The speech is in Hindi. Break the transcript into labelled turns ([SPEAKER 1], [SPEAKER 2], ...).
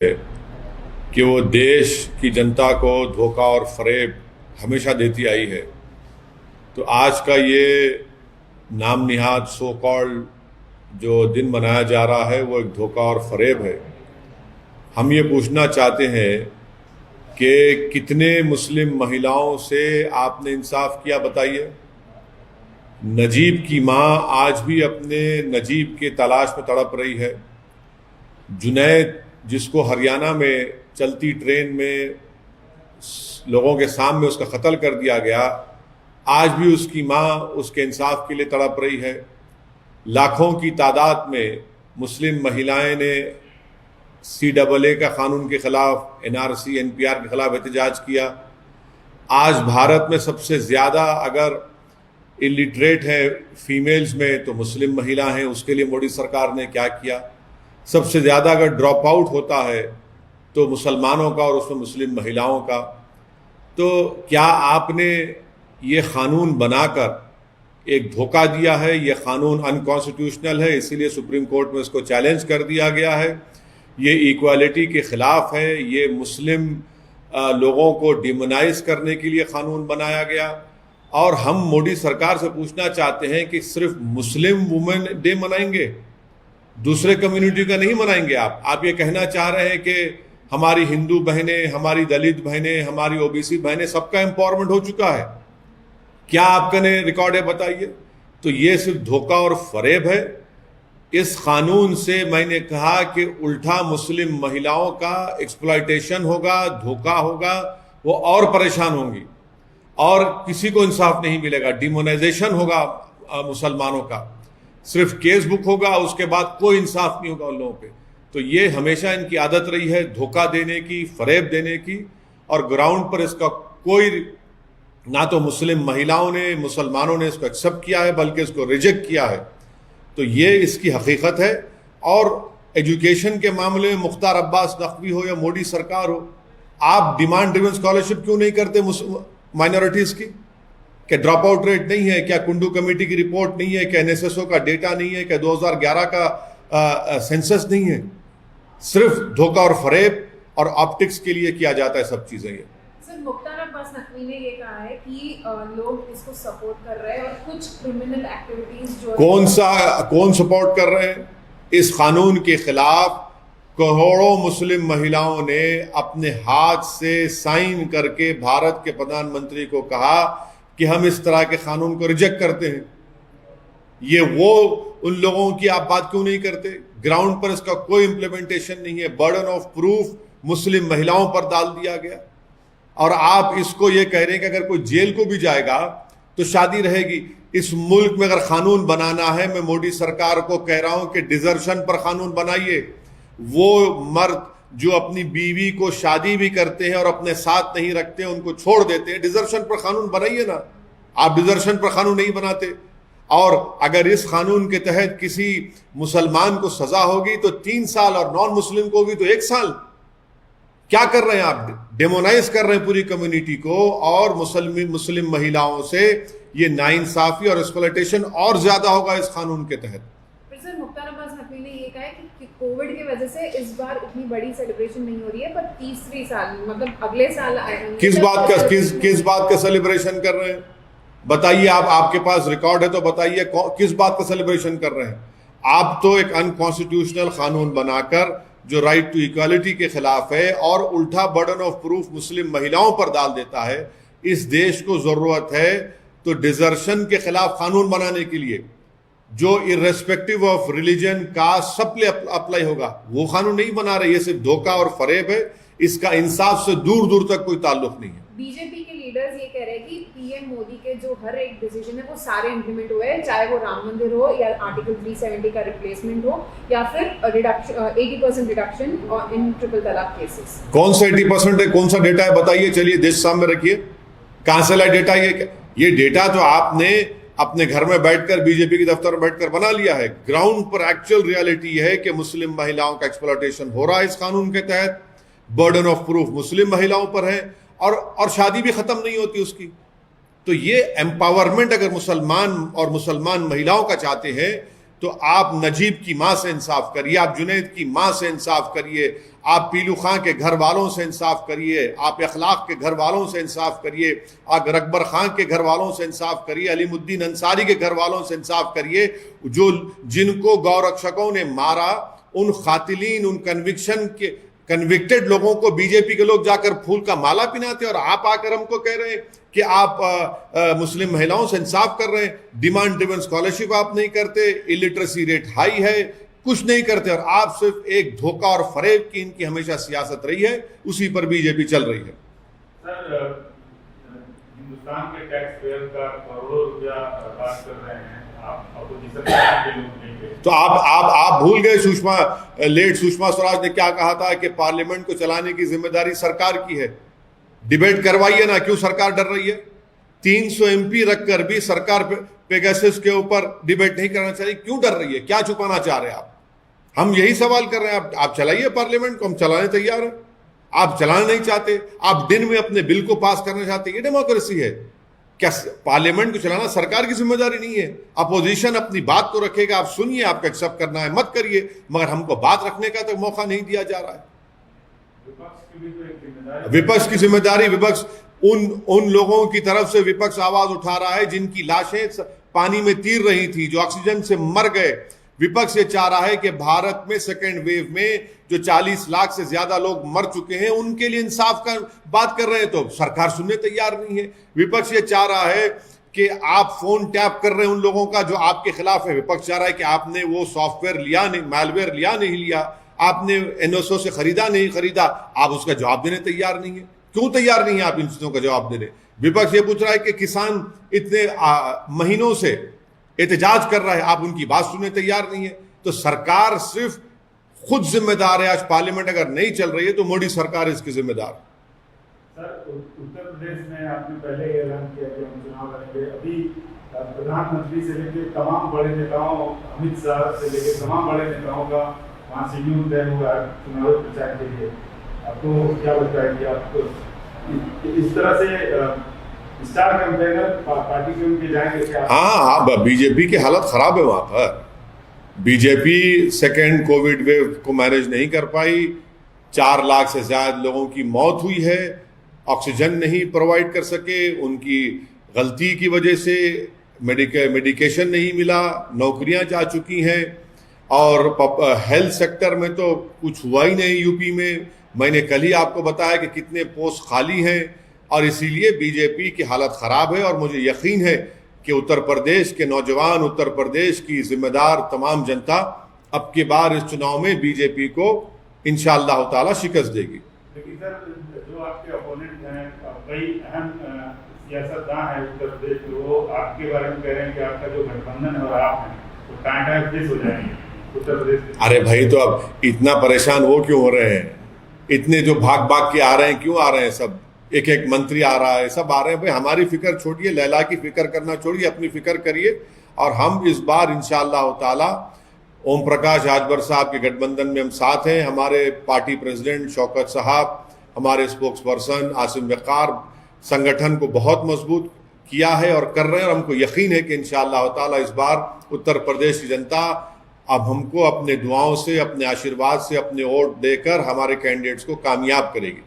[SPEAKER 1] कि वो देश की जनता को धोखा और फरेब हमेशा देती आई है। तो आज का ये नाम निहाद सो कॉल्ड जो दिन मनाया जा रहा है वो एक धोखा और फरेब है। हम ये पूछना चाहते हैं कि कितने मुस्लिम महिलाओं से आपने इंसाफ किया, बताइए। नजीब की माँ आज भी अपने नजीब के तलाश में तड़प रही है। जुनैद, जिसको हरियाणा में चलती ट्रेन में लोगों के सामने उसका कत्ल कर दिया गया, आज भी उसकी माँ उसके इंसाफ के लिए तड़प रही है। लाखों की तादाद में मुस्लिम महिलाएं ने CAA का कानून के खिलाफ, NRC NPR के खिलाफ एहतजाज किया। आज भारत में सबसे ज़्यादा अगर इलिटरेट है फीमेल्स में तो मुस्लिम महिला हैं, उसके लिए मोदी सरकार ने क्या किया। सबसे ज़्यादा अगर ड्रॉप आउट होता है तो मुसलमानों का और उसमें मुस्लिम महिलाओं का। तो क्या आपने ये क़ानून बनाकर एक धोखा दिया है? ये क़ानून अनकॉन्स्टिट्यूशनल है, इसीलिए सुप्रीम कोर्ट में इसको चैलेंज कर दिया गया है। ये इक्वालिटी के ख़िलाफ़ है, ये मुस्लिम लोगों को डिमोनाइज करने के लिए क़ानून बनाया गया। और हम मोदी सरकार से पूछना चाहते हैं कि सिर्फ मुस्लिम वुमेन डे मनाएंगे, दूसरे कम्युनिटी का नहीं मनाएंगे? आप ये कहना चाह रहे हैं कि हमारी हिंदू बहनें, हमारी दलित बहनें, हमारी OBC बहनें, सबका एम्पावरमेंट हो चुका है? क्या आपका ने रिकॉर्ड है, बताइए। तो ये सिर्फ धोखा और फरेब है। इस कानून से मैंने कहा कि उल्टा मुस्लिम महिलाओं का एक्सप्लॉयटेशन होगा, धोखा होगा, वो और परेशान होंगी और किसी को इंसाफ नहीं मिलेगा। डिमोनाइजेशन होगा मुसलमानों का, सिर्फ केस बुक होगा, उसके बाद कोई इंसाफ नहीं होगा उन लोगों पे। तो ये हमेशा इनकी आदत रही है धोखा देने की, फरेब देने की, और ग्राउंड पर इसका कोई, ना तो मुस्लिम महिलाओं ने, मुसलमानों ने इसको एक्सेप्ट किया है बल्कि इसको रिजेक्ट किया है। तो ये इसकी हकीकत है। और एजुकेशन के मामले में मुख्तार अब्बास नकवी हो या मोदी सरकार हो, आप डिमांड ड्रिवन स्कॉलरशिप क्यों नहीं करते माइनॉरिटीज़ की? क्या ड्रॉप आउट रेट नहीं है? क्या कुंडू कमेटी की रिपोर्ट नहीं है? क्या NSSO का डेटा नहीं है? क्या 2011 का सेंसस नहीं है? सिर्फ धोखा और फरेब और ऑप्टिक्स के लिए किया जाता है सब चीज़ें। ये
[SPEAKER 2] सर, मुख्तार अब्बास नकवी ने ये कहा है कि लोग इसको सपोर्ट कर रहे हैं और कुछ क्रिमिनल एक्टिविटीज जो
[SPEAKER 1] कौन सपोर्ट कर रहे हैं? इस कानून के खिलाफ करोड़ों मुस्लिम महिलाओं ने अपने हाथ से साइन करके भारत के प्रधानमंत्री को कहा कि हम इस तरह के कानून को रिजेक्ट करते हैं। ये वो उन लोगों की आप बात क्यों नहीं करते? ग्राउंड पर इसका कोई इंप्लीमेंटेशन नहीं है। बर्डन ऑफ प्रूफ मुस्लिम महिलाओं पर डाल दिया गया और आप इसको ये कह रहे हैं कि अगर कोई जेल को भी जाएगा तो शादी रहेगी। इस मुल्क में अगर कानून बनाना है, मैं मोदी सरकार को कह रहा हूं कि डिजर्शन पर कानून बनाइए। वो मर्द जो अपनी बीवी को शादी भी करते हैं और अपने साथ नहीं रखते, उनको छोड़ देते हैं, डिजर्शन पर कानून बनाइए ना। आप डिजर्शन पर कानून नहीं बनाते। और अगर इस कानून के तहत किसी मुसलमान को सजा होगी तो 3 साल और नॉन मुस्लिम को होगी तो 1 साल। क्या कर रहे हैं आप? डेमोनाइज कर रहे हैं पूरी कम्युनिटी को, और मुस्लिम महिलाओं से ये नाइंसाफी और एक्सप्लॉयटेशन और ज्यादा होगा इस कानून के तहत।
[SPEAKER 2] सर, मुख्तार अब्बास नकवी ने ये कहा है कि कोविड की वजह से इस बार इतनी बड़ी सेलिब्रेशन नहीं हो रही है, पर तीसरी साल मतलब अगले साल आएंगे।
[SPEAKER 1] किस बात का सेलिब्रेशन कर रहे हैं? बताइए। आपके पास रिकॉर्ड है तो बताइए किस बात का सेलिब्रेशन कर रहे हैं? आप तो एक अनकॉन्स्टिट्यूशनल कानून बनाकर जो राइट टू इक्वालिटी के खिलाफ है और उल्टा बर्डन ऑफ प्रूफ मुस्लिम महिलाओं पर डाल देता है। इस देश को जरूरत है तो डिजर्शन के खिलाफ कानून बनाने के लिए, जो इर्रेस्पेक्टिव ऑफ रिलीजन का सब पे अप्लाई होगा। वो कानून नहीं बना रहे। ये सिर्फ धोखा और फरेब है। इसका इंसाफ से दूर दूर तक कोई ताल्लुक नहीं है।
[SPEAKER 2] बीजेपी के लीडर्स ये कह रहे हैं कि PM मोदी के जो हर एक डिसीजन है वो सारे इंप्लीमेंट हुए हैं, चाहे वो राम मंदिर हो या आर्टिकल 370 का रिप्लेसमेंट हो या फिर 80% रिडक्शन इन ट्रिपल तलाक केसेस।
[SPEAKER 1] कौन सा 80% है? कौन सा डेटा है? बताइए। चलिए देश सामने रखिए। कहां से लाए डेटा? ये डेटा तो आपने अपने घर में बैठकर, बीजेपी के दफ्तर में बैठकर बना लिया है। ग्राउंड पर एक्चुअल रियलिटी है कि मुस्लिम महिलाओं का एक्सप्लॉयटेशन हो रहा है इस कानून के तहत। बर्डन ऑफ प्रूफ मुस्लिम महिलाओं पर है और शादी भी खत्म नहीं होती उसकी। तो ये एम्पावरमेंट अगर मुसलमान और मुसलमान महिलाओं का चाहते हैं तो आप नजीब की माँ से इंसाफ करिए, आप जुनैद की माँ से इंसाफ करिए, आप पीलू खां के घर वालों से इंसाफ करिए, आप अखलाक के घर वालों से इंसाफ करिए, आप अकबर खां के घर वालों से इंसाफ करिए, अलीमुद्दीन अंसारी के घर वालों से इंसाफ करिए, जो जिनको गौरक्षकों ने मारा, उन खातिलीन, उन कन्विक्टेड लोगों को बीजेपी के लोग जाकर फूल का माला पिनाते, और आप आकर हमको कह रहे हैं कि आप मुस्लिम महिलाओं से इंसाफ कर रहे हैं। डिमांड ड्रिवन स्कॉलरशिप आप नहीं करते, इलिटरेसी रेट हाई है, कुछ नहीं करते, और आप सिर्फ एक धोखा और फरेब की इनकी हमेशा सियासत रही है, उसी पर बीजेपी चल रही है।
[SPEAKER 3] सर, हिंदुस्तान के टैक्स पेयर का करोड़ों रुपया बात कर रहे हैं आप, अपोजिशन के लोग नहीं।
[SPEAKER 1] तो आप भूल गए सुषमा स्वराज ने क्या कहा था कि पार्लियामेंट को चलाने की जिम्मेदारी सरकार की है। डिबेट करवाइए ना, क्यों सरकार डर रही है? 300 एमपी रखकर भी सरकार पेगासस के ऊपर डिबेट नहीं करना चाहिए, क्यों डर रही है? क्या छुपाना चाह रहे हैं आप? हम यही सवाल कर रहे हैं। आप चलाइए पार्लियामेंट को, हम चलाने तैयार हैं। आप चलाना नहीं चाहते, आप दिन में अपने बिल को पास करना चाहते, ये डेमोक्रेसी है क्या? पार्लियामेंट को चलाना सरकार की जिम्मेदारी नहीं है। अपोजिशन अपनी बात तो रखेगा, आप सुनिए, आपको एक्सेप्ट करना है मत करिए, मगर हमको बात रखने का तो मौका नहीं दिया जा रहा है। विपक्ष की जिम्मेदारी, विपक्ष उन लोगों की तरफ से विपक्ष आवाज उठा रहा है जिनकी लाशें पानी में तीर रही थी, जो ऑक्सीजन से मर गए। विपक्ष ये चाह रहा है कि भारत में सेकेंड वेव में जो 40 लाख से ज्यादा लोग मर चुके हैं, उनके लिए इंसाफ का बात कर रहे हैं, तो सरकार सुनने तैयार नहीं है। विपक्ष ये चाह रहा है कि आप फोन टैप कर रहे हैं उन लोगों का जो आपके खिलाफ है। विपक्ष चाह रहा है कि आपने वो सॉफ्टवेयर लिया नहीं, मैलवेयर लिया नहीं लिया, आपने एनएसओ से खरीदा नहीं खरीदा, आप उसका जवाब देने तैयार नहीं है। क्यों तैयार नहीं है आप इन चीजों का जवाब देने? विपक्ष ये पूछ रहा है कि किसान इतने महीनों से एहतजाज कर रहा है, आप उनकी बात सुनने तैयार नहीं है। तो सरकार सिर्फ खुद जिम्मेदार है। आज पार्लियामेंट अगर नहीं चल रही है तो मोदी सरकार इसकी जिम्मेदार।
[SPEAKER 3] सर, उत्तर प्रदेश में आपने पहले ही ऐलान किया कि हम चुनाव लड़ेंगे। अभी प्रधानमंत्री से लेकर तमाम बड़े नेताओं, अमित शाह से लेकर तमाम बड़े नेताओं का वहाँ शेड्यूल तय हुआ है चुनाव प्रचार के लिए। आपको क्या लगता है कि आप इस तरह से स्टार कैंपेनर पार्टी के उनके जाएंगे क्या?
[SPEAKER 1] हाँ, बीजेपी की हालत खराब है वहां पर। बीजेपी सेकेंड कोविड वेव को मैनेज नहीं कर पाई, 4 लाख से ज्यादा लोगों की मौत हुई है, ऑक्सीजन नहीं प्रोवाइड कर सके, उनकी गलती की वजह से मेडिकेशन नहीं मिला, नौकरियां जा चुकी हैं, और हेल्थ सेक्टर में तो कुछ हुआ ही नहीं यूपी में। मैंने कल ही आपको बताया कि कितने पोस्ट खाली हैं, और इसीलिए बीजेपी की हालत खराब है। और मुझे यकीन है कि उत्तर प्रदेश के नौजवान, उत्तर प्रदेश की जिम्मेदार तमाम जनता अब की बार इस चुनाव में बीजेपी को इंशाअल्लाह ताला शिकस्त देगी।
[SPEAKER 3] लेकिन सर, जो आपके अपोनेंट हैं, कई अहम सियासतदान हैं उत्तर प्रदेश के, वो आपके बारे में कह रहे हैं कि आपका जो गठबंधन है और आप हैं तो टाइम हो जाएंगे उत्तर प्रदेश। अरे
[SPEAKER 1] भाई, तो अब इतना परेशान वो क्यों हो रहे हैं? इतने जो भाग भाग के आ रहे हैं, क्यों आ रहे हैं? सब एक एक मंत्री आ रहा है, सब आ रहे हैं। भाई, हमारी फिक्र छोड़िए, लैला की फिक्र करना छोड़िए, अपनी फिक्र करिए। और हम इस बार इंशाअल्लाह ताला ओम प्रकाश राजभर साहब के गठबंधन में हम साथ हैं। हमारे पार्टी प्रेसिडेंट शौकत साहब, हमारे स्पोक्स पर्सन आसिम वक़ार संगठन को बहुत मजबूत किया है और कर रहे हैं, और हमको यकीन है कि इंशाअल्लाह ताला इस बार उत्तर प्रदेश की जनता अब हमको अपने दुआओं से, अपने आशीर्वाद से, अपने वोट देकर हमारे कैंडिडेट्स को कामयाब करेगी।